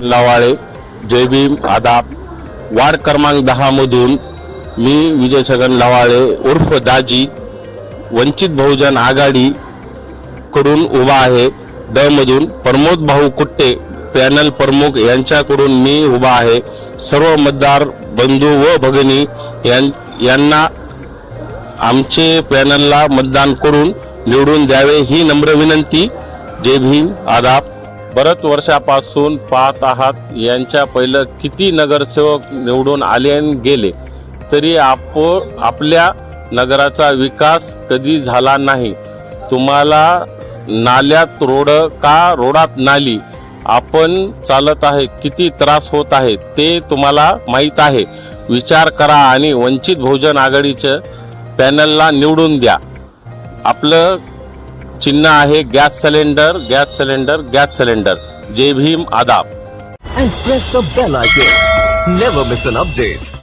लवाळे, जय भीम, आदाब. वार्ड क्रमांक 10 मधून मी विजय छगन लवाळे उर्फ दाजी वंचित बहुजन आघाडी कडून उभा आहे. ड मधून प्रमोद भाऊ कुट्टे पॅनल प्रमुख यांच्याकडून मी उभा आहे. सर्व मतदार बंधू व भगिनी यांना आमचे पॅनलला मतदान करून निवडून द्यावे ही नम्र विनंती. जय भीम, आदाब. बरेच वर्षापासून पाहत आहात यांच्या पहिलं किती नगरसेवक निवडून आले आणि गेले तरी आपल्या नगराचा विकास कधी झाला नाही. तुम्हाला नाल्यात रोड का रोडात नाली आपण चालत आहे किती त्रास होत आहे ते तुम्हाला माहीत आहे. विचार करा आणि वंचित बहुजन आघाडीच्या पॅनलला निवडून द्या. आपलं चिन्ह आहे gas cylinder, gas cylinder, gas cylinder. जय भीम, आदाब. And press the bell icon. Never miss an update.